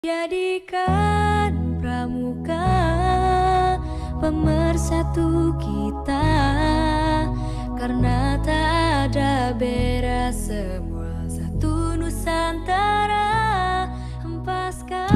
Jadikan pramuka pemersatu kita, karena tak ada beda, semua satu Nusantara. Hempaskan.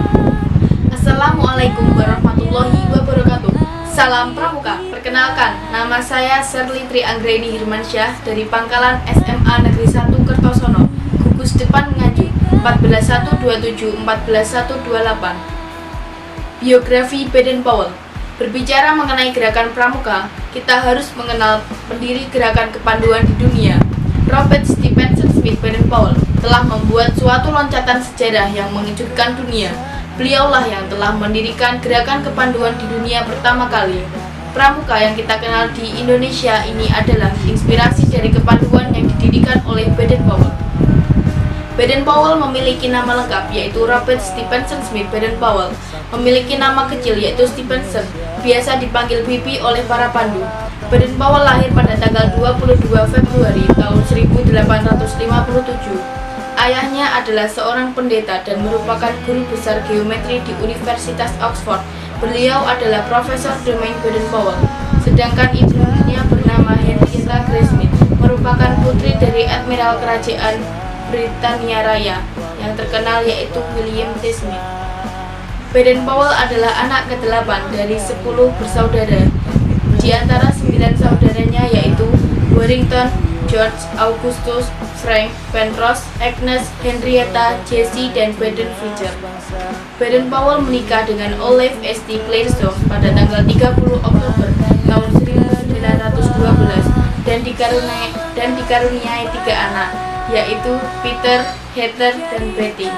Assalamualaikum warahmatullahi wabarakatuh. Salam Pramuka. Perkenalkan, nama saya Serli Tri Anggreni Hirmansyah dari Pangkalan SMA Negeri 1 Kertosono, gugus depan Nganjuk, 14127-14128. Biografi Baden-Powell. Berbicara mengenai gerakan pramuka, kita harus mengenal pendiri gerakan kepanduan di dunia. Robert Stephenson Smith Baden-Powell telah membuat suatu loncatan sejarah yang mengejutkan dunia. Beliaulah yang telah mendirikan gerakan kepanduan di dunia pertama kali. Pramuka yang kita kenal di Indonesia ini adalah inspirasi dari kepanduan yang didirikan oleh Baden-Powell. Baden-Powell memiliki nama lengkap yaitu Robert Stephenson Smith Baden-Powell, memiliki nama kecil yaitu Stephenson, biasa dipanggil Bibi oleh para pandu. Baden-Powell lahir pada tanggal 22 Februari tahun 1857. Ayahnya adalah seorang pendeta dan merupakan guru besar geometri di Universitas Oxford. Beliau adalah Profesor Domain Baden-Powell. Sedangkan ibunya bernama Henrietta Grace Smith, merupakan putri dari Admiral Kerajaan Britania Raya yang terkenal yaitu William T. Smith. Baden-Powell adalah anak ke-8 dari 10 bersaudara. Di antara 9 saudaranya yaitu Warrington, George Augustus, Frank, Penrose, Agnes, Henrietta, Jessie, dan Baden Fletcher. Baden-Powell menikah dengan Olive St. Clairson pada tanggal 30 Oktober tahun 1912 dan dikaruniai 3 anak, yaitu Peter, Heather, dan Betty.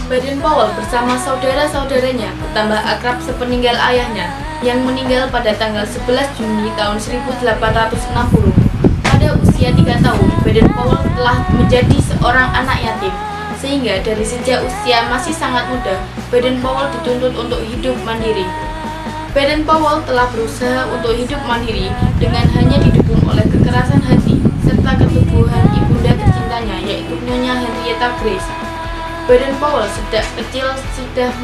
Baden-Powell bersama saudara-saudaranya bertambah akrab sepeninggal ayahnya yang meninggal pada tanggal 11 Juni tahun 1860. Pada usia 3 tahun, Baden-Powell telah menjadi seorang anak yatim, sehingga dari sejak usia masih sangat muda, Baden-Powell dituntut untuk hidup mandiri. Baden-Powell telah berusaha untuk hidup mandiri dengan hanya didukung oleh kekerasan hati serta keteguhan ibunda tercintanya yaitu Nyonya Henrietta Grace. Baden-Powell sejak kecil sudah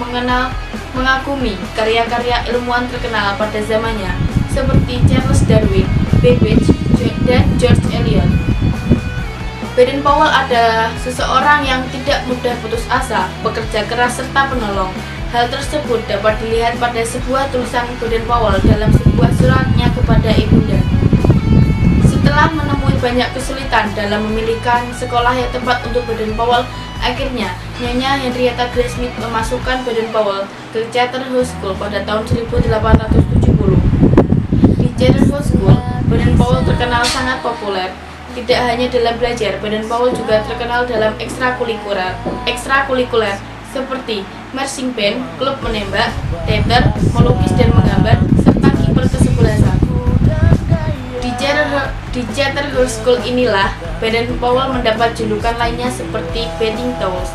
mengagumi karya-karya ilmuwan terkenal pada zamannya seperti Charles Darwin, Babbage, dan George Eliot. Baden-Powell adalah seseorang yang tidak mudah putus asa, bekerja keras serta penolong. Hal tersebut dapat dilihat pada sebuah tulisan Baden-Powell dalam sebuah suratnya kepada ibunda. Setelah menemui banyak kesulitan dalam memilihkan sekolah yang tepat untuk Baden-Powell, akhirnya Nyonya Henrietta Grace Smith memasukkan Baden-Powell ke Charterhouse School pada tahun 1870. Di Charterhouse School, Baden-Powell terkenal sangat populer. Tidak hanya dalam belajar, Baden-Powell juga terkenal dalam ekstrakurikuler seperti marching band, klub menembak, teater, melukis dan menggambar, serta kiper kesebelasan. Di Charterhouse School inilah Baden-Powell mendapat julukan lainnya seperti Betting Towels.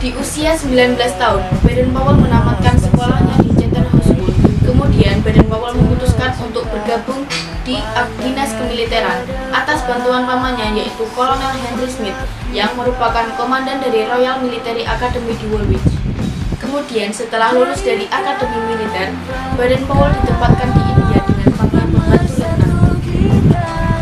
Di usia 19 tahun, Baden-Powell menamatkan sekolahnya di Charterhouse School. Kemudian Baden-Powell memutuskan untuk bergabung di dinas kemiliteran atas bantuan pamannya yaitu Kolonel Henry Smith yang merupakan komandan dari Royal Military Academy di Woolwich. Kemudian setelah lulus dari akademi militer, Baden-Powell ditempatkan di India dengan pangkat pembantu letnan.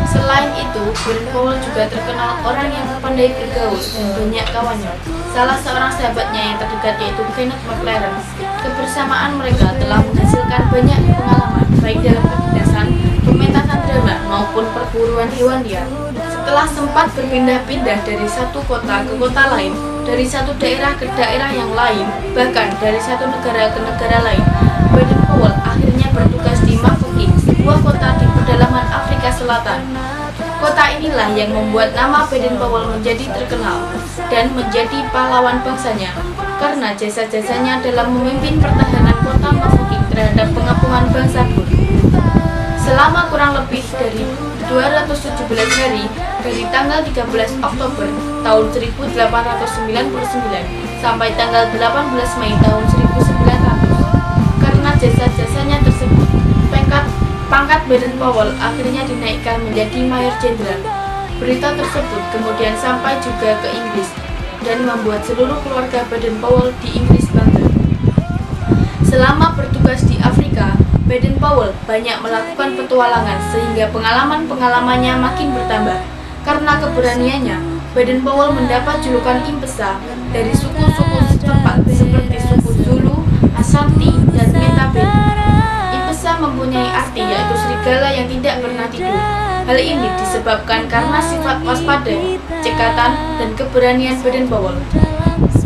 Selain itu, Baden-Powell juga terkenal orang yang pandai bergaul dan banyak kawannya. Salah seorang sahabatnya yang terdekat yaitu Kenneth McLaren. Kebersamaan mereka telah menghasilkan banyak pengalaman baik dalam kedinasan, pementasan drama maupun perburuan hewan liar. Setelah sempat berpindah-pindah dari satu kota ke kota lain, dari satu daerah ke daerah yang lain, bahkan dari satu negara ke negara lain, Baden-Powell akhirnya bertugas di Mafeking, sebuah kota di pedalaman Afrika Selatan. Kota inilah yang membuat nama Baden-Powell menjadi terkenal dan menjadi pahlawan bangsanya karena jasa-jasanya dalam memimpin pertahanan kota Mafeking terhadap pengepungan bangsa Boer. Selama kurang lebih dari 217 hari dari tanggal 13 Oktober tahun 1899 sampai tanggal 18 Mei tahun 1900. Karena jasa-jasanya tersebut, pangkat Baden-Powell akhirnya dinaikkan menjadi Mayor Jenderal. Berita tersebut kemudian sampai juga ke Inggris dan membuat seluruh keluarga Baden-Powell di Inggris bangga. Selama bertugas di Afrika, Baden-Powell banyak melakukan petualangan sehingga pengalaman-pengalamannya makin bertambah. Karena keberaniannya, Baden-Powell mendapat julukan Impesa dari suku-suku setempat seperti suku Zulu, Ashanti, dan Metaben. Impesa mempunyai arti yaitu serigala yang tidak pernah tidur. Hal ini disebabkan karena sifat waspada, cekatan, dan keberanian Baden-Powell.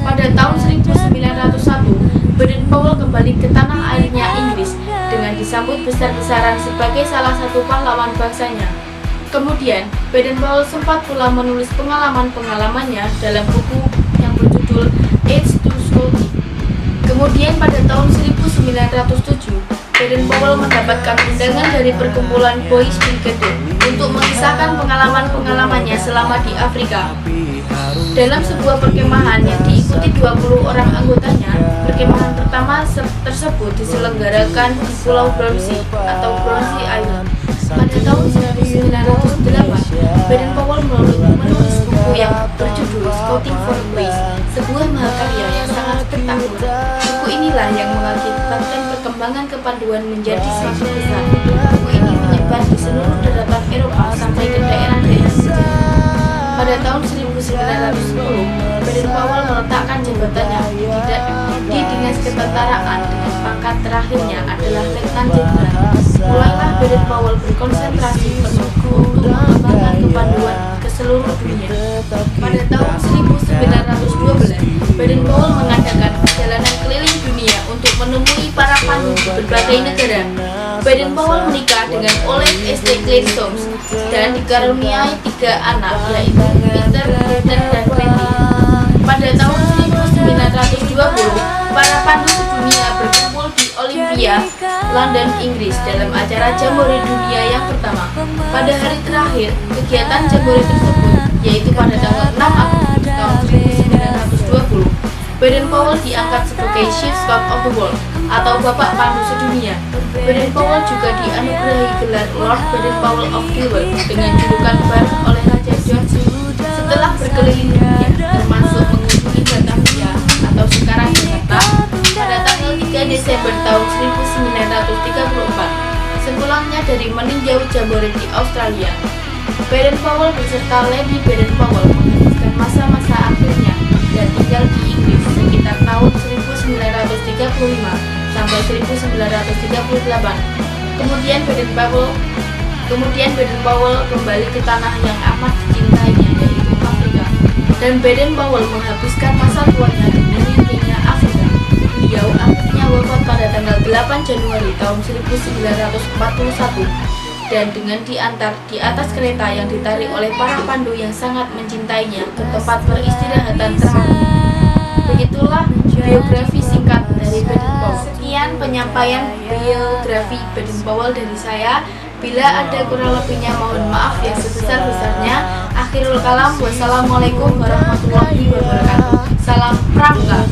Pada tahun 1901, Baden-Powell kembali ke tanah airnya Inggris dengan disambut besar-besaran sebagai salah satu pahlawan bangsanya. Kemudian, Baden-Powell sempat pula menulis pengalaman-pengalamannya dalam buku yang berjudul Age to Scotty. Kemudian pada tahun 1907, Baden-Powell mendapatkan undangan dari perkumpulan Boys Brigade untuk mengisahkan pengalaman-pengalamannya selama di Afrika. Dalam sebuah perkemahan yang diikuti 20 orang anggotanya, perkemahan pertama tersebut diselenggarakan di Pulau Brownsea atau Brownsea Island. Pada tahun 1908, Baden-Powell menulis buku yang berjudul Scouting for Peace, sebuah mahakarya yang sangat spektakuler. Buku inilah yang mengakibatkan perkembangan kepanduan menjadi semakin besar. Buku ini menyebar di seluruh daratan Eropa sampai ke daerah-daerah sejarah. Pada tahun 1910, Baden-Powell meletakkan jabatannya di Dinas Ketenteraan dengan pangkat terakhirnya adalah Letnan Jenderal. Mulailah Baden-Powell berkonsentrasi penuh untuk mengembangkan kepanduan ke seluruh dunia. Pada tahun 1912, Baden-Powell mengadakan perjalanan keliling dunia untuk menemui para pandu di berbagai negara. Baden-Powell menikah dengan Olive S. Clay Soames dan dikaruniai 3 anak, yaitu Peter, Peter, dan Betty. Pada tahun 1920, para pandu sedunia berkumpul di Olympia, London, Inggris dalam acara Jambore Dunia yang pertama. Pada hari terakhir kegiatan Jambore tersebut, yaitu pada tanggal 6 Agustus tahun 1920, Baden-Powell diangkat sebagai Chief Scout of the World atau Bapak Pandu Sedunia. Baden-Powell juga dianugerahi gelar Lord Baden-Powell of the World dengan julukan baru oleh Raja George. Setelah berkeliling dunia, termasuk mengunjungi Batavia atau sekarang Jakarta, pada tanggal 3 Desember tahun 1934, sepulangnya dari meninjau Jambore di Australia, Baden-Powell beserta Lady Baden-Powell menghabiskan masa-masa akhirnya dan tinggal di Inggris sekitar tahun 1935 sampai 1938. Kemudian Baden-Powell kembali ke tanah yang amat dicintainya, yaitu Afrika. Dan Baden-Powell menghabiskan masa tuanya di Kenya, Afrika. Beliau akhirnya wafat pada tanggal 8 Januari tahun 1941 dan dengan diantar di atas kereta yang ditarik oleh para pandu yang sangat mencintainya ke tempat peristirahatan terakhir. Begitulah biografi singkat dari Baden-Powell. Sekian penyampaian biografi Baden-Powell dari saya. Bila ada kurang lebihnya mohon maaf yang sebesar-besarnya. Akhirul kalam, wassalamualaikum warahmatullahi wabarakatuh. Salam Pramuka.